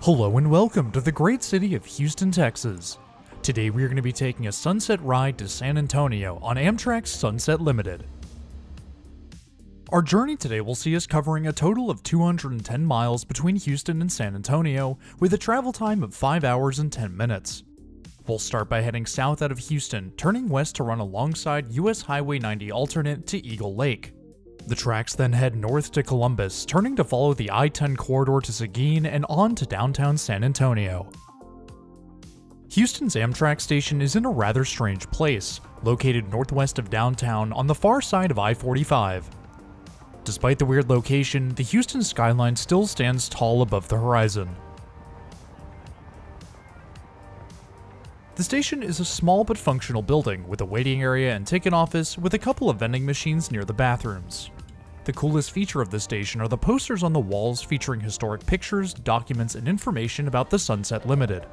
Hello and welcome to the great city of Houston, Texas. Today we are going to be taking a sunset ride to San Antonio on Amtrak Sunset Limited. Our journey today will see us covering a total of 210 miles between Houston and San Antonio, with a travel time of 5 hours and 10 minutes. We'll start by heading south out of Houston, turning west to run alongside US Highway 90 alternate to Eagle Lake. The tracks then head north to Columbus, turning to follow the I-10 corridor to Seguin and on to downtown San Antonio. Houston's Amtrak station is in a rather strange place, located northwest of downtown on the far side of I-45. Despite the weird location, the Houston skyline still stands tall above the horizon. The station is a small but functional building with a waiting area and ticket office with a couple of vending machines near the bathrooms. The coolest feature of the station are the posters on the walls featuring historic pictures, documents, and information about the Sunset Limited.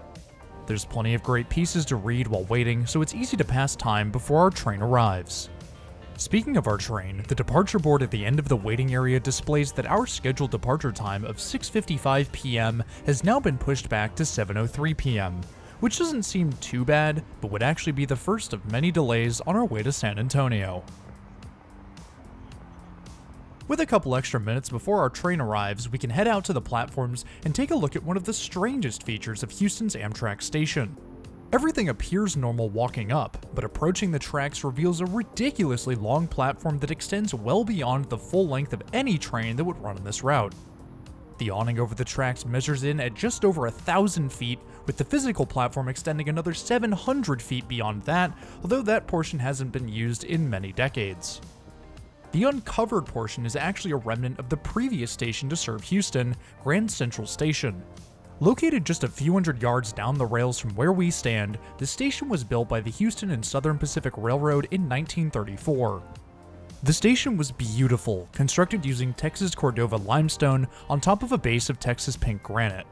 There's plenty of great pieces to read while waiting, so it's easy to pass time before our train arrives. Speaking of our train, the departure board at the end of the waiting area displays that our scheduled departure time of 6:55 p.m. has now been pushed back to 7:03 p.m., which doesn't seem too bad, but would actually be the first of many delays on our way to San Antonio. With a couple extra minutes before our train arrives, we can head out to the platforms and take a look at one of the strangest features of Houston's Amtrak station. Everything appears normal walking up, but approaching the tracks reveals a ridiculously long platform that extends well beyond the full length of any train that would run on this route. The awning over the tracks measures in at just over 1,000 feet, with the physical platform extending another 700 feet beyond that, although that portion hasn't been used in many decades. The uncovered portion is actually a remnant of the previous station to serve Houston, Grand Central Station. Located just a few hundred yards down the rails from where we stand, the station was built by the Houston and Southern Pacific Railroad in 1934. The station was beautiful, constructed using Texas Cordova limestone on top of a base of Texas pink granite.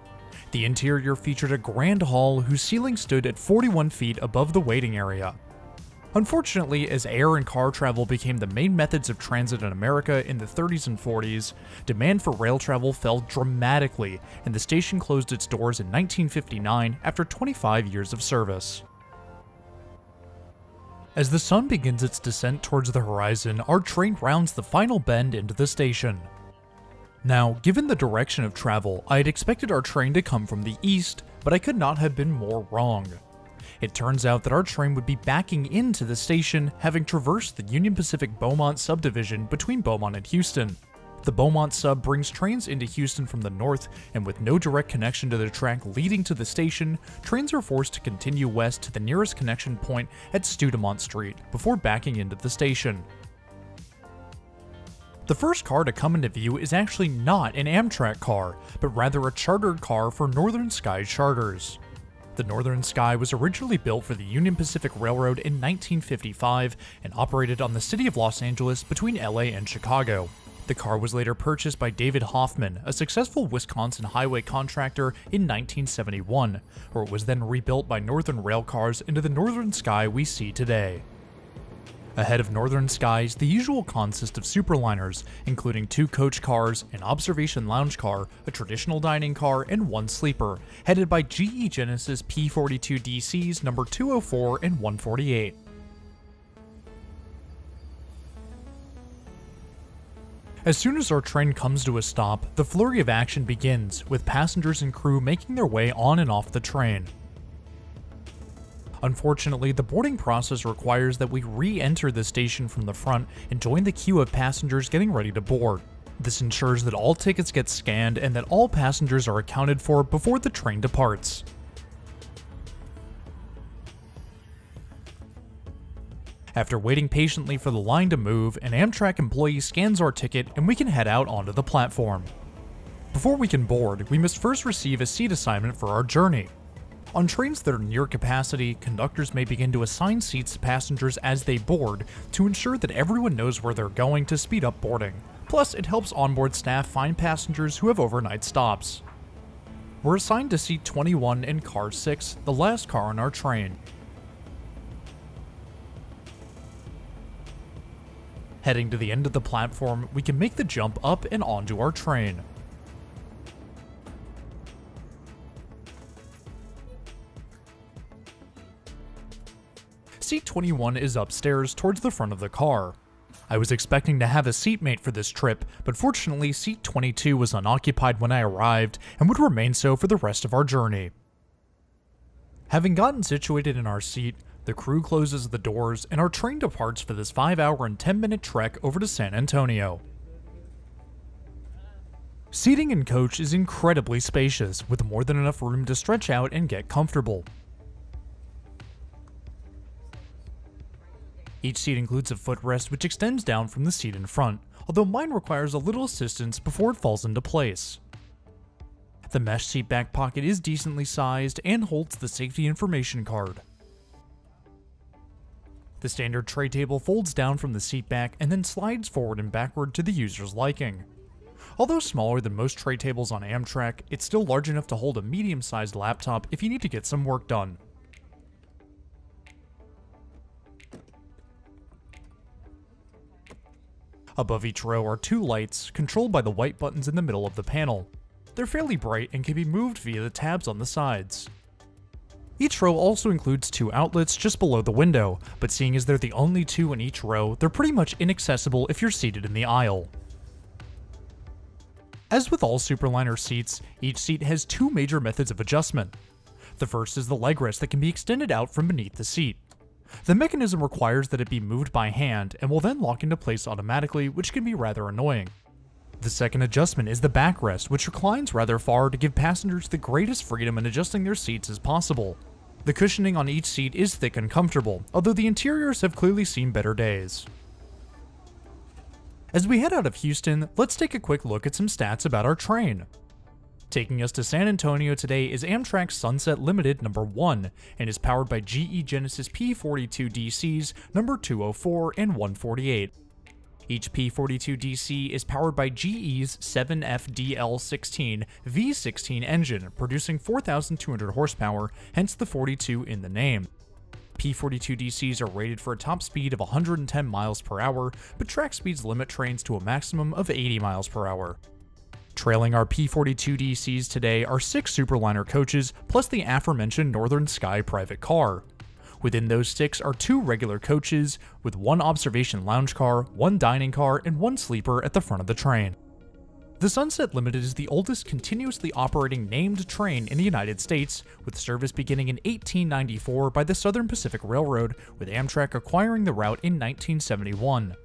The interior featured a grand hall whose ceiling stood at 41 feet above the waiting area. Unfortunately, as air and car travel became the main methods of transit in America in the 30s and 40s, demand for rail travel fell dramatically, and the station closed its doors in 1959 after 25 years of service. As the sun begins its descent towards the horizon, our train rounds the final bend into the station. Now, given the direction of travel, I had expected our train to come from the east, but I could not have been more wrong. It turns out that our train would be backing into the station, having traversed the Union Pacific Beaumont subdivision between Beaumont and Houston. The Beaumont sub brings trains into Houston from the north, and with no direct connection to the track leading to the station, trains are forced to continue west to the nearest connection point at Studemont Street before backing into the station. The first car to come into view is actually not an Amtrak car, but rather a chartered car for Northern Sky Charters. The Northern Sky was originally built for the Union Pacific Railroad in 1955 and operated on the city of Los Angeles between LA and Chicago. The car was later purchased by David Hoffman, a successful Wisconsin highway contractor, in 1971, where it was then rebuilt by Northern Railcars into the Northern Sky we see today. Ahead of Northern Skies, the usual consist of Superliners, including 2 coach cars, an observation lounge car, a traditional dining car, and 1 sleeper, headed by GE Genesis P42DCs number 204 and 148. As soon as our train comes to a stop, the flurry of action begins, with passengers and crew making their way on and off the train. Unfortunately, the boarding process requires that we re-enter the station from the front and join the queue of passengers getting ready to board. This ensures that all tickets get scanned and that all passengers are accounted for before the train departs. After waiting patiently for the line to move, an Amtrak employee scans our ticket and we can head out onto the platform. Before we can board, we must first receive a seat assignment for our journey. On trains that are near capacity, conductors may begin to assign seats to passengers as they board to ensure that everyone knows where they're going to speed up boarding. Plus, it helps onboard staff find passengers who have overnight stops. We're assigned to seat 21 in car 6, the last car on our train. Heading to the end of the platform, we can make the jump up and onto our train. Seat 21 is upstairs towards the front of the car. I was expecting to have a seatmate for this trip, but fortunately seat 22 was unoccupied when I arrived and would remain so for the rest of our journey. Having gotten situated in our seat, the crew closes the doors and our train departs for this 5-hour and 10-minute trek over to San Antonio. Seating in coach is incredibly spacious, with more than enough room to stretch out and get comfortable. Each seat includes a footrest which extends down from the seat in front, although mine requires a little assistance before it falls into place. The mesh seat back pocket is decently sized and holds the safety information card. The standard tray table folds down from the seat back and then slides forward and backward to the user's liking. Although smaller than most tray tables on Amtrak, it's still large enough to hold a medium-sized laptop if you need to get some work done. Above each row are 2 lights, controlled by the white buttons in the middle of the panel. They're fairly bright and can be moved via the tabs on the sides. Each row also includes 2 outlets just below the window, but seeing as they're the only 2 in each row, they're pretty much inaccessible if you're seated in the aisle. As with all Superliner seats, each seat has 2 major methods of adjustment. The first is the leg rest that can be extended out from beneath the seat. The mechanism requires that it be moved by hand and will then lock into place automatically, which can be rather annoying. The second adjustment is the backrest, which reclines rather far to give passengers the greatest freedom in adjusting their seats as possible. The cushioning on each seat is thick and comfortable, although the interiors have clearly seen better days. As we head out of Houston, let's take a quick look at some stats about our train. Taking us to San Antonio today is Amtrak Sunset Limited number 1, and is powered by GE Genesis P42DCs number 204 and 148. Each P42DC is powered by GE's 7FDL16 V16 engine, producing 4,200 horsepower, hence the 42 in the name. P42DCs are rated for a top speed of 110 miles per hour, but track speeds limit trains to a maximum of 80 miles per hour. Trailing our P42DCs today are 6 Superliner coaches, plus the aforementioned Northern Sky private car. Within those 6 are 2 regular coaches, with 1 observation lounge car, 1 dining car, and 1 sleeper at the front of the train. The Sunset Limited is the oldest continuously operating named train in the United States, with service beginning in 1894 by the Southern Pacific Railroad, with Amtrak acquiring the route in 1971.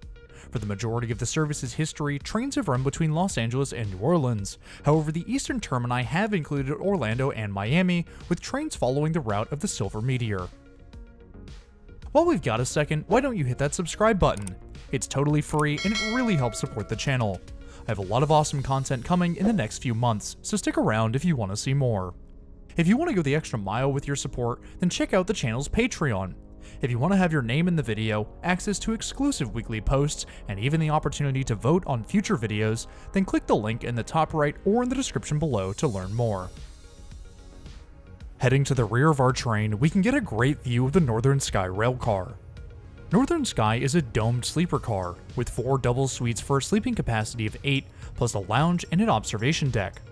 For the majority of the service's history, trains have run between Los Angeles and New Orleans. However, the eastern termini have included Orlando and Miami, with trains following the route of the Silver Meteor. While we've got a second, why don't you hit that subscribe button? It's totally free and it really helps support the channel. I have a lot of awesome content coming in the next few months, so stick around if you want to see more. If you want to go the extra mile with your support, then check out the channel's Patreon. If you want to have your name in the video, access to exclusive weekly posts, and even the opportunity to vote on future videos, then click the link in the top right or in the description below to learn more. Heading to the rear of our train, we can get a great view of the Northern Sky railcar. Northern Sky is a domed sleeper car, with 4 double suites for a sleeping capacity of 8, plus a lounge and an observation deck.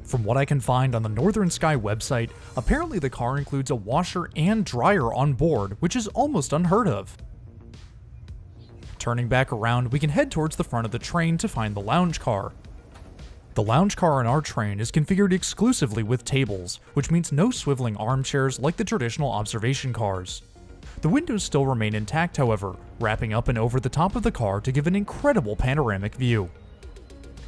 From what I can find on the Northern Sky website, apparently the car includes a washer and dryer on board, which is almost unheard of. Turning back around, we can head towards the front of the train to find the lounge car. The lounge car on our train is configured exclusively with tables, which means no swiveling armchairs like the traditional observation cars. The windows still remain intact, however, wrapping up and over the top of the car to give an incredible panoramic view.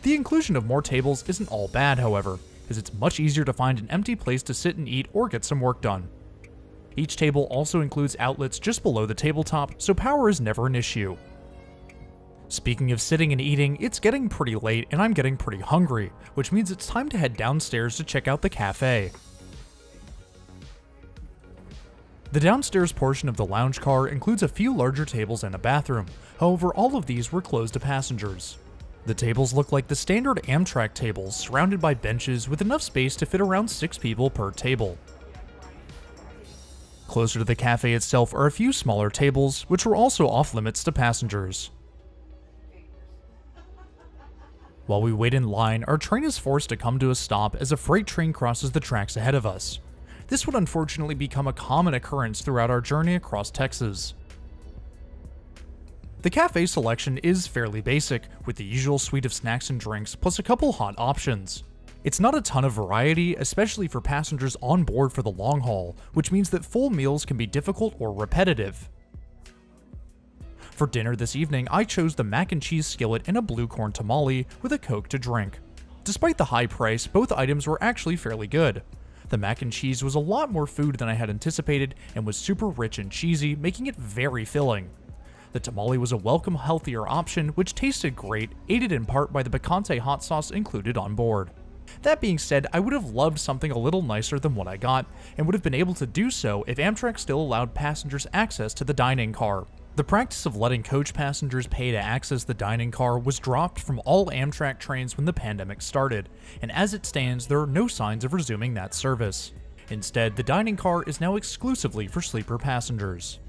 The inclusion of more tables isn't all bad, however, as it's much easier to find an empty place to sit and eat or get some work done. Each table also includes outlets just below the tabletop, so power is never an issue. Speaking of sitting and eating, it's getting pretty late and I'm getting pretty hungry, which means it's time to head downstairs to check out the cafe. The downstairs portion of the lounge car includes a few larger tables and a bathroom, however all of these were closed to passengers. The tables look like the standard Amtrak tables, surrounded by benches with enough space to fit around 6 people per table. Closer to the cafe itself are a few smaller tables, which were also off limits to passengers. While we wait in line, our train is forced to come to a stop as a freight train crosses the tracks ahead of us. This would unfortunately become a common occurrence throughout our journey across Texas. The cafe selection is fairly basic, with the usual suite of snacks and drinks plus a couple hot options. It's not a ton of variety, especially for passengers on board for the long haul, which means that full meals can be difficult or repetitive. For dinner this evening, I chose the mac and cheese skillet and a blue corn tamale with a Coke to drink. Despite the high price, both items were actually fairly good. The mac and cheese was a lot more food than I had anticipated and was super rich and cheesy, making it very filling. The tamale was a welcome, healthier option, which tasted great, aided in part by the picante hot sauce included on board. That being said, I would have loved something a little nicer than what I got, and would have been able to do so if Amtrak still allowed passengers access to the dining car. The practice of letting coach passengers pay to access the dining car was dropped from all Amtrak trains when the pandemic started, and as it stands, there are no signs of resuming that service. Instead, the dining car is now exclusively for sleeper passengers.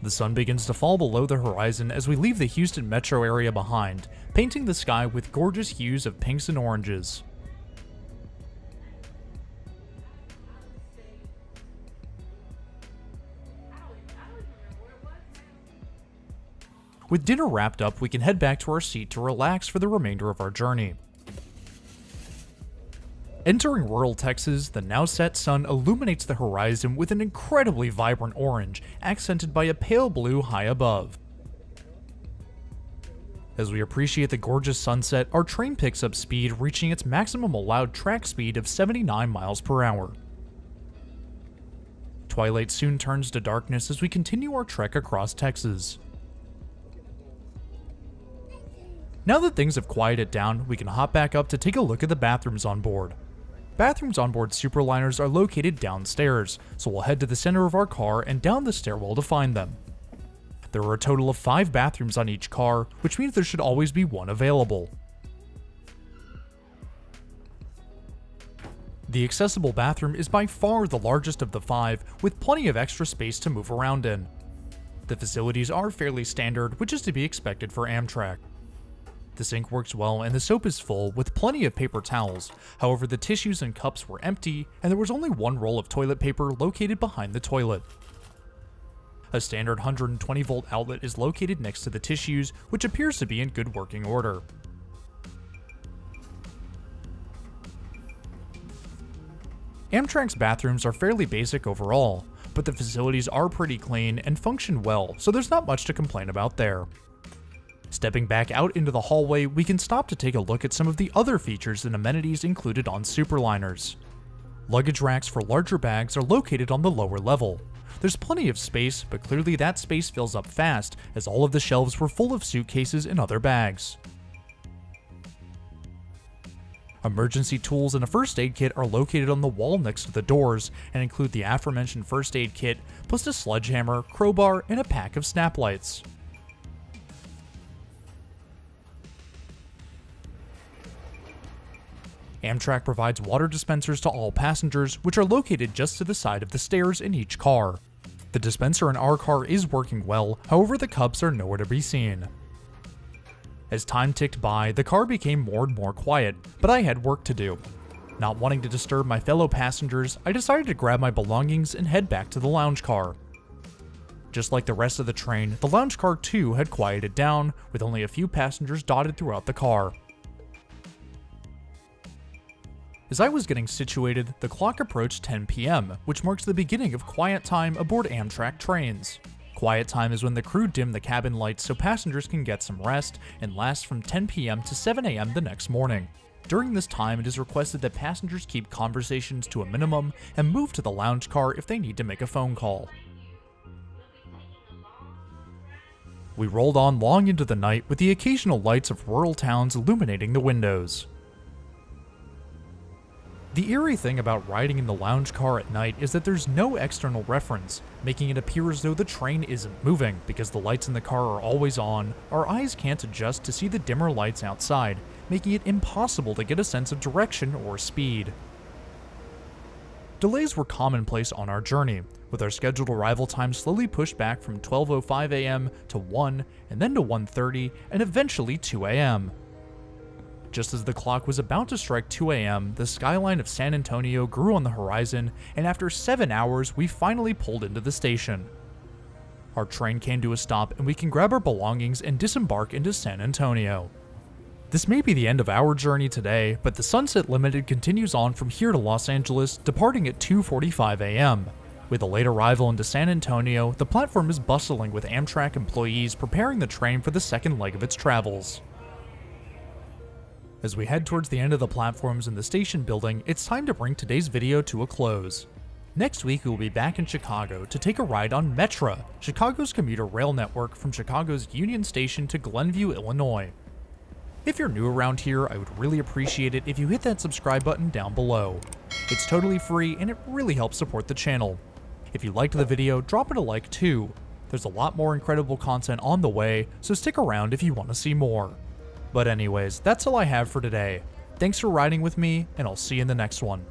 The sun begins to fall below the horizon as we leave the Houston metro area behind, painting the sky with gorgeous hues of pinks and oranges. With dinner wrapped up, we can head back to our seat to relax for the remainder of our journey. Entering rural Texas, the now set sun illuminates the horizon with an incredibly vibrant orange, accented by a pale blue high above. As we appreciate the gorgeous sunset, our train picks up speed, reaching its maximum allowed track speed of 79 miles per hour. Twilight soon turns to darkness as we continue our trek across Texas. Now that things have quieted down, we can hop back up to take a look at the bathrooms on board. Bathrooms on board Superliners are located downstairs, so we'll head to the center of our car and down the stairwell to find them. There are a total of 5 bathrooms on each car, which means there should always be one available. The accessible bathroom is by far the largest of the 5, with plenty of extra space to move around in. The facilities are fairly standard, which is to be expected for Amtrak. The sink works well and the soap is full, with plenty of paper towels. However, the tissues and cups were empty, and there was only one roll of toilet paper located behind the toilet. A standard 120-volt outlet is located next to the tissues, which appears to be in good working order. Amtrak's bathrooms are fairly basic overall, but the facilities are pretty clean and function well, so there's not much to complain about there. Stepping back out into the hallway, we can stop to take a look at some of the other features and amenities included on Superliners. Luggage racks for larger bags are located on the lower level. There's plenty of space, but clearly that space fills up fast, as all of the shelves were full of suitcases and other bags. Emergency tools and a first aid kit are located on the wall next to the doors, and include the aforementioned first aid kit, plus a sledgehammer, crowbar, and a pack of snap lights. Amtrak provides water dispensers to all passengers, which are located just to the side of the stairs in each car. The dispenser in our car is working well, however the cups are nowhere to be seen. As time ticked by, the car became more and more quiet, but I had work to do. Not wanting to disturb my fellow passengers, I decided to grab my belongings and head back to the lounge car. Just like the rest of the train, the lounge car too had quieted down, with only a few passengers dotted throughout the car. As I was getting situated, the clock approached 10 p.m., which marks the beginning of quiet time aboard Amtrak trains. Quiet time is when the crew dim the cabin lights so passengers can get some rest, and lasts from 10 p.m. to 7 a.m. the next morning. During this time, it is requested that passengers keep conversations to a minimum and move to the lounge car if they need to make a phone call. We rolled on long into the night with the occasional lights of rural towns illuminating the windows. The eerie thing about riding in the lounge car at night is that there's no external reference, making it appear as though the train isn't moving. Because the lights in the car are always on, our eyes can't adjust to see the dimmer lights outside, making it impossible to get a sense of direction or speed. Delays were commonplace on our journey, with our scheduled arrival time slowly pushed back from 12:05 a.m. to 1, and then to 1:30, and eventually 2 a.m. Just as the clock was about to strike 2 a.m., the skyline of San Antonio grew on the horizon, and after 7 hours, we finally pulled into the station. Our train came to a stop, and we can grab our belongings and disembark into San Antonio. This may be the end of our journey today, but the Sunset Limited continues on from here to Los Angeles, departing at 2:45 a.m. With a late arrival into San Antonio, the platform is bustling with Amtrak employees preparing the train for the second leg of its travels. As we head towards the end of the platforms in the station building, it's time to bring today's video to a close. Next week we will be back in Chicago to take a ride on Metra, Chicago's commuter rail network from Chicago's Union Station to Glenview, Illinois. If you're new around here, I would really appreciate it if you hit that subscribe button down below. It's totally free and it really helps support the channel. If you liked the video, drop it a like too. There's a lot more incredible content on the way, so stick around if you want to see more. But anyways, that's all I have for today. Thanks for riding with me, and I'll see you in the next one.